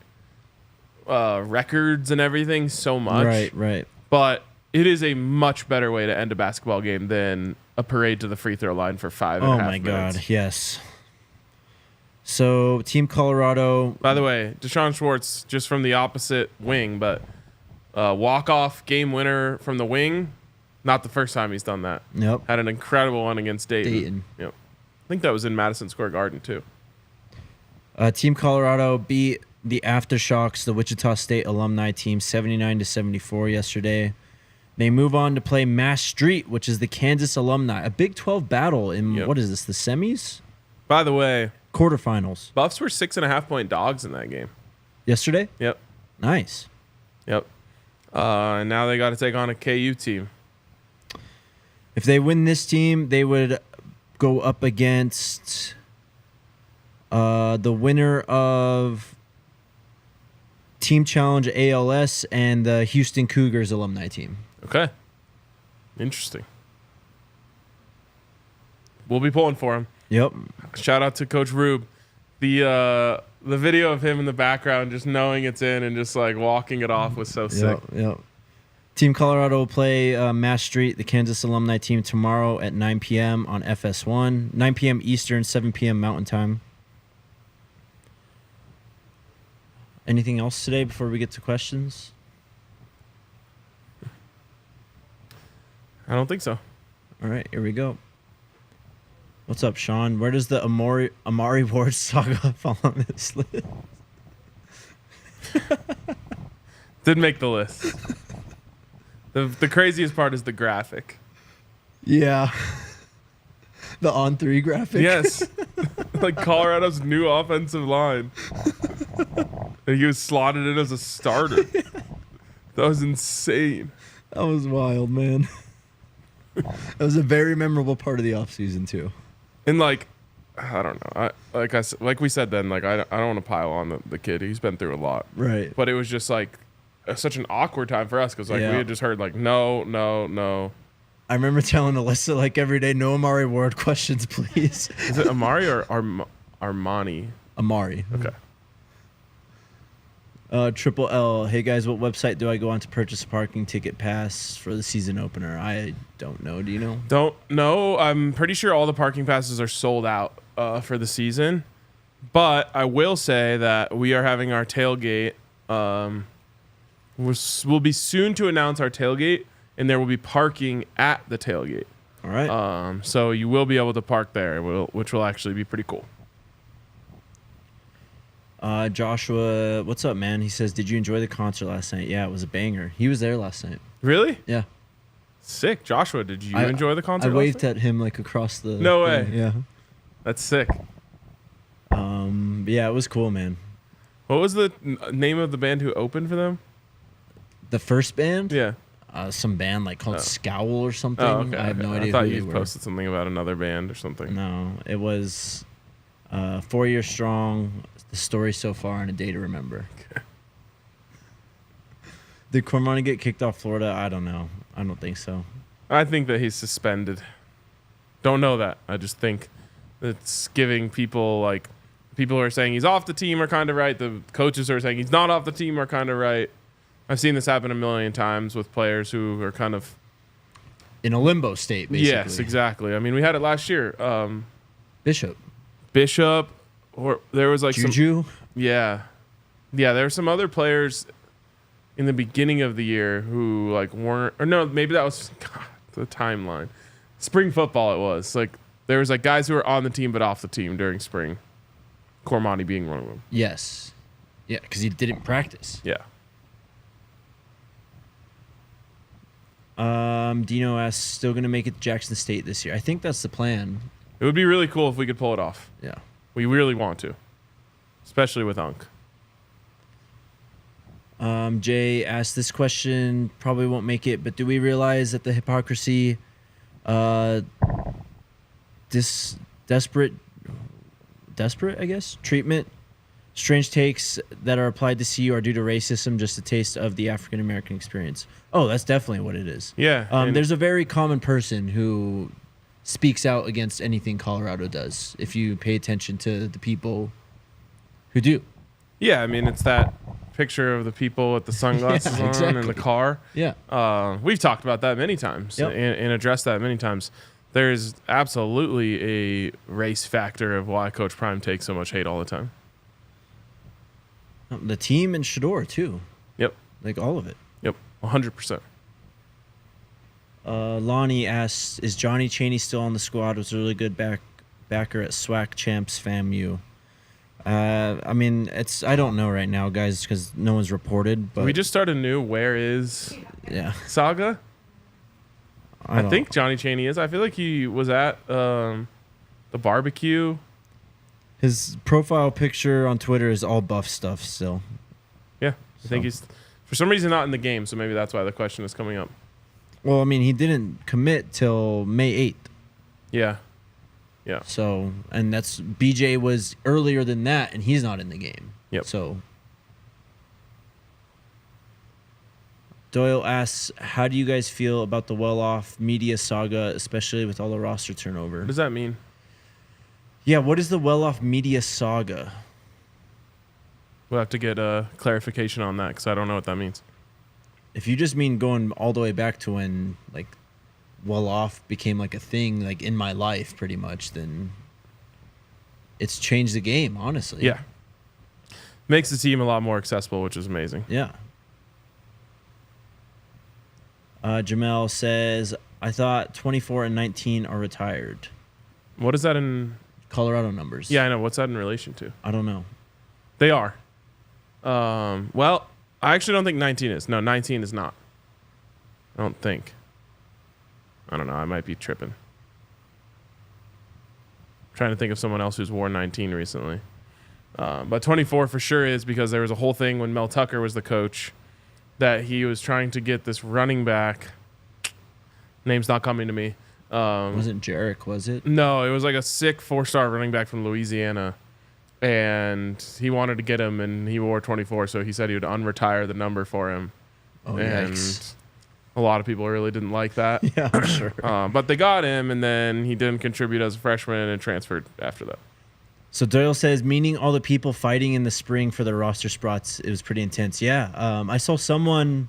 records and everything so much. Right. But it is a much better way to end a basketball game than a parade to the free throw line for 5.5 minutes. Oh my God, yes. So Team Colorado. By the way, Deshaun Schwartz just from the opposite wing, but walk-off game winner from the wing. Not the first time he's done that. Yep. Had an incredible one against Dayton. Yep. I think that was in Madison Square Garden too. Team Colorado beat the Aftershocks, the Wichita State alumni team, 79-74 yesterday. They move on to play Mass Street, which is the Kansas alumni. A Big 12 battle in, what is this, the semis? By the way, quarterfinals. Buffs were 6.5-point dogs in that game. Yesterday? Yep. Nice. Yep. And now they got to take on a KU team. If they win this team, they would go up against the winner of Team Challenge ALS and the Houston Cougars alumni team. Okay. Interesting. We'll be pulling for him. Yep. Shout out to Coach Rube. The video of him in the background, just knowing it's in and just like walking it off was so sick. Yep. Team Colorado will play Mass Street, the Kansas alumni team, tomorrow at 9 p.m. on FS1. 9 p.m. Eastern, 7 p.m. Mountain Time. Anything else today before we get to questions? I don't think so. All right, here we go. What's up, Sean? Where does the Amari Ward saga fall on this list? Didn't make the list. The craziest part is the graphic. Yeah. The on-3 graphic? Yes. Like Colorado's new offensive line. And he was slotted in as a starter. That was insane. That was wild, man. That was a very memorable part of the offseason, too. And like, I don't know. Like we said then, like I don't want to pile on the kid. He's been through a lot. Right. But it was just like such an awkward time for us because like we had just heard like no. I remember telling Alyssa like every day, no Amari Ward questions, please. Is it Amari or Armani? Amari. Okay. Triple L. Hey guys, what website do I go on to purchase a parking ticket pass for the season opener? I don't know. Do you know? Don't know. I'm pretty sure all the parking passes are sold out for the season. But I will say that we are having our tailgate. We'll be soon to announce our tailgate, and there will be parking at the tailgate. All right. So you will be able to park there, which will actually be pretty cool. Joshua, what's up, man? He says, did you enjoy the concert last night? Yeah, it was a banger. He was there last night. Really? Yeah. Sick. Joshua, did you enjoy the concert? I waved at him like across the... No way. Yeah. That's sick. Yeah, it was cool, man. What was the name of the band who opened for them? The first band? Yeah. Some band like called Scowl or something. Oh, okay. I have no idea I thought who they you were. posted something about another band or something. No, it was 4 years strong. The story so far and a day to remember. Okay. Did Cormani get kicked off Florida? I don't know. I don't think so. I think that he's suspended. Don't know that. I just think it's giving people like people who are saying he's off the team are kind of right. The coaches who are saying he's not off the team are kind of right. I've seen this happen a million times with players who are kind of in a limbo state, basically. Yes, exactly. I mean, we had it last year. Bishop, or there was like Juju. Yeah. There were some other players in the beginning of the year who like weren't, or no, maybe that was the timeline. Spring football, it was like there was like guys who were on the team but off the team during spring. Cormani being one of them. Yes. Yeah, because he didn't practice. Yeah. Dino asks, still going to make it to Jackson State this year. I think that's the plan. It would be really cool if we could pull it off. Yeah. We really want to. Especially with Unk. Jay asked this question, probably won't make it, but do we realize that the hypocrisy, desperate, I guess, treatment Strange takes that are applied to CU are due to racism, just a taste of the African American experience. Oh, that's definitely what it is. Yeah. There's a very common person who speaks out against anything Colorado does, if you pay attention to the people who do. Yeah, I mean, it's that picture of the people with the sunglasses Yeah, exactly. on in the car. Yeah. We've talked about that many times and addressed that many times. There's absolutely a race factor of why Coach Prime takes so much hate all the time. The team and Shador, too. Yep. Like, all of it. Yep. 100%. Lonnie asks, is Johnny Chaney still on the squad? Was a really good backer at SWAC Champs FAMU. I mean, I don't know right now, guys, because no one's reported. But We just started a new Where Is saga. I don't- think Johnny Chaney is. I feel like he was at the barbecue. His profile picture on Twitter is all Buff stuff still. Yeah. I think he's, for some reason, not in the game, so maybe that's why the question is coming up. Well, I mean, he didn't commit till May 8th. Yeah. Yeah. So, and that's BJ was earlier than that, and he's not in the game. Yep. So, Doyle asks, how do you guys feel about the well-off media saga, especially with all the roster turnover? What does that mean? Yeah, what is the well-off media saga? We'll have to get a clarification on that because I don't know what that means. If you just mean going all the way back to when, like, well-off became, like, a thing, like, in my life, pretty much, then it's changed the game, honestly. Yeah. Makes the team a lot more accessible, which is amazing. Yeah. Jamel says, I thought 24 and 19 are retired. What is that in? Colorado numbers. Yeah, I know. What's that in relation to? I don't know. They are. Well, I actually don't think 19 is. No, 19 is not. I don't think. I don't know. I might be tripping. Trying to think of someone else who's worn 19 recently. But 24 for sure is, because there was a whole thing when Mel Tucker was the coach that he was trying to get this running back. Name's not coming to me. Wasn't Jarek, was it? No, it was like a sick 4-star running back from Louisiana. And he wanted to get him, and he wore 24, so he said he would unretire the number for him. Oh, and yikes. a lot of people really didn't like that. Yeah, I'm sure. But they got him, and then he didn't contribute as a freshman and transferred after that. So Doyle says, meaning all the people fighting in the spring for the roster spots, it was pretty intense. Yeah. I saw someone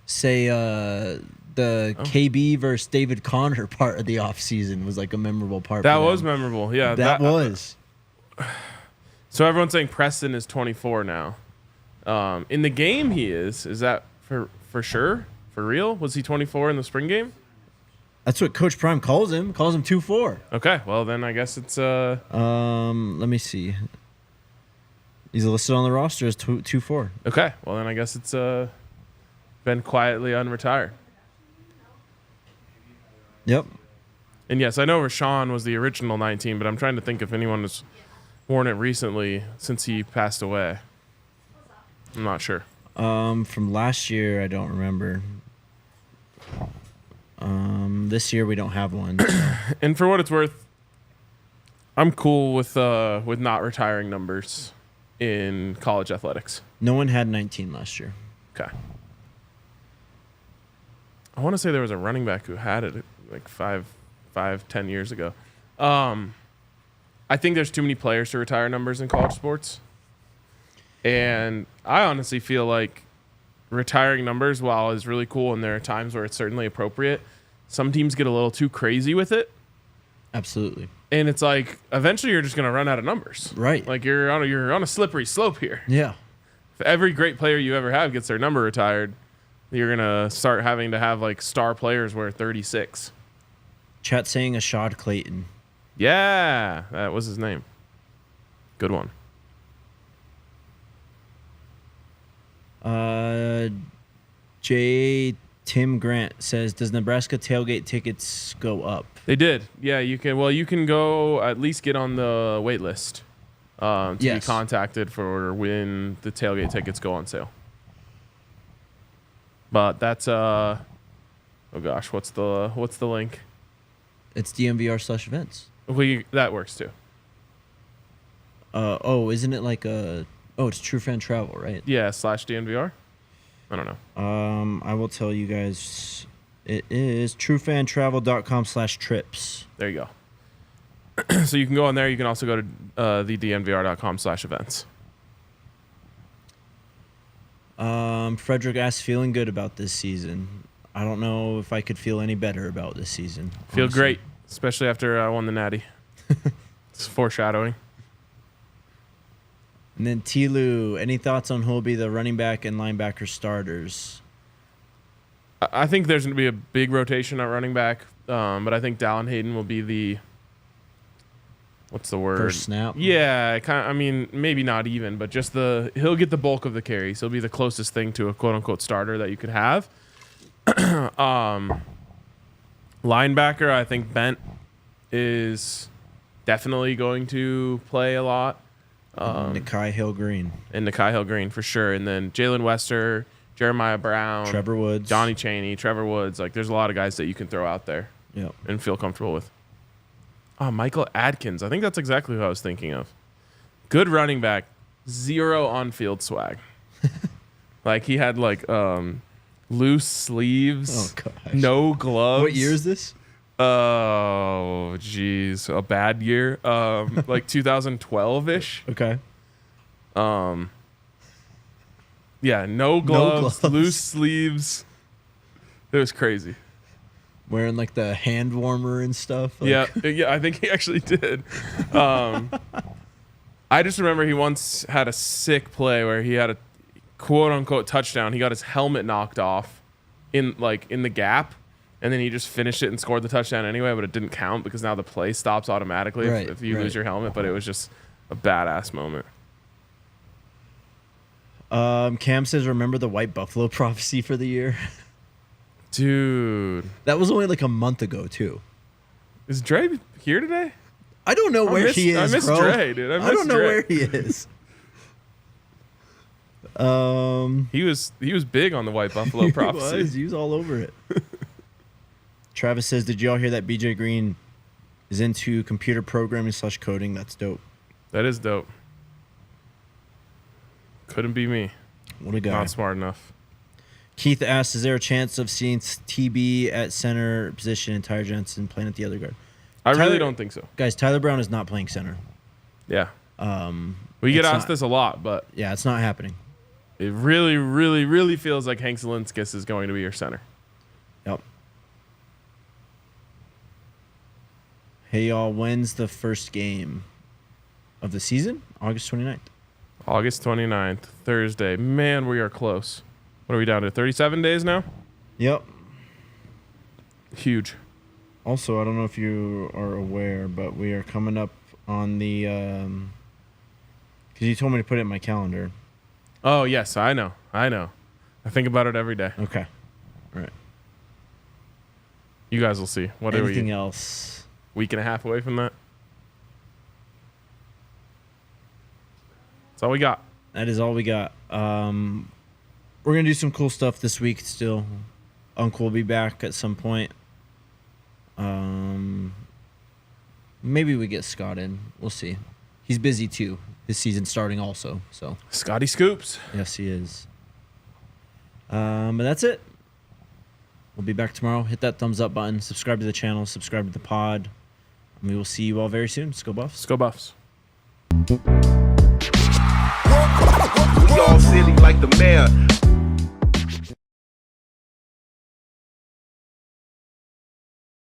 say the KB versus David Connor part of the offseason was like a memorable part. That for was them. memorable. Yeah. That was. So everyone's saying Preston is 24 now. In the game he is. Is that for sure? For real? Was he 24 in the spring game? That's what Coach Prime calls him. Calls him 2-4. Okay. Well, then I guess it's Let me see. He's listed on the roster as 2-4. okay. Well, then I guess it's been quietly unretired. Yep. And yes, I know Rashawn was the original 19, but I'm trying to think if anyone has worn it recently since he passed away. I'm not sure. From last year, I don't remember. This year we don't have one. So. And for what it's worth, I'm cool with not retiring numbers in college athletics. No one had 19 last year. Okay. I want to say there was a running back who had it like 10 years ago. I think there's too many players to retire numbers in college sports. And I honestly feel like retiring numbers, while is really cool, and there are times where it's certainly appropriate, some teams get a little too crazy with it. Absolutely. And it's like, eventually you're just going to run out of numbers. Right. Like you're on a slippery slope here. Yeah. If every great player you ever have gets their number retired, you're going to start having to have like star players wear 36. Chat saying Ashad Clayton. Yeah, that was his name. Good one. Tim Grant says, does Nebraska tailgate tickets go up? They did. Yeah, you can. Well, you can go at least get on the wait list to be contacted for when the tailgate tickets go on sale. But that's oh gosh, what's the link? It's DNVR/events. That works too. Isn't it like a? Oh, it's True Fan Travel, right? Yeah, /DNVR. I don't know. I will tell you guys. It is truefantravel.com/trips. There you go. So you can go on there. You can also go to thednvr.com/events. Frederick asks, feeling good about this season. I don't know if I could feel any better about this season. Feel honestly. great, especially after I won the Natty. It's foreshadowing. And then Tilu, any thoughts on who will be the running back and linebacker starters? I think there's going to be a big rotation at running back, but I think Dallin Hayden will be the what's the word? First snap? Yeah, I mean, maybe not even, but just he'll get the bulk of the carries. He'll be the closest thing to a quote-unquote starter that you could have. Linebacker, I think Bent is definitely going to play a lot. Nikai Hill-Green. And Nikai Hill-Green for sure. And then Jalen Wester, Jeremiah Brown, Trevor Woods. Johnny Chaney, Trevor Woods. Like, there's a lot of guys that you can throw out there and feel comfortable with. Oh, Michael Adkins. I think that's exactly who I was thinking of. Good running back. 0 on-field swag. Like, he had, like, loose sleeves. Oh, gosh. No gloves. What year is this? Oh, geez. A bad year. Like 2012-ish. Okay. Yeah, no gloves, loose sleeves. It was crazy. Wearing like the hand warmer and stuff. Like. Yeah, I think he actually did. I just remember he once had a sick play where he had a quote unquote touchdown. He got his helmet knocked off in the gap, and then he just finished it and scored the touchdown anyway, but it didn't count because now the play stops automatically if you lose your helmet. But it was just a badass moment. Cam says, remember the White Buffalo prophecy for the year? Dude. That was only like a month ago, too. Is Dre here today? I don't know where he is, I miss bro. Dre, dude. I don't know Dre. where he is. He was big on the White Buffalo prophecy. He was all over it. Travis says, did y'all hear that BJ Green is into computer programming / coding? That's dope. That is dope. Couldn't be me. What a guy. Not smart enough. Keith asks, is there a chance of seeing TB at center position and Tyler Jensen playing at the other guard? I really don't think so. Guys, Tyler Brown is not playing center. Yeah. We get asked this a lot, but yeah, it's not happening. It really, really, really feels like Hank Zielinskis is going to be your center. Yep. Hey, y'all, when's the first game of the season? August 29th. August 29th, Thursday. Man, we are close. What are we down to? 37 days now? Yep. Huge. Also, I don't know if you are aware, but we are coming up on the because you told me to put it in my calendar. Oh, yes, I know. I think about it every day. Okay. All right. You guys will see. What Anything are we? else? Week and a half away from that? That's all we got. That is all we got. We're going to do some cool stuff this week still. Uncle will be back at some point. Maybe we get Scott in. We'll see. He's busy too. His season's starting also. So Scotty Scoops. yes, he is. But that's it. We'll be back tomorrow. Hit that thumbs up button. Subscribe to the channel. Subscribe to the pod. And we will see you all very soon. Let's go Buffs. Let's go Buffs. We all silly like the mayor.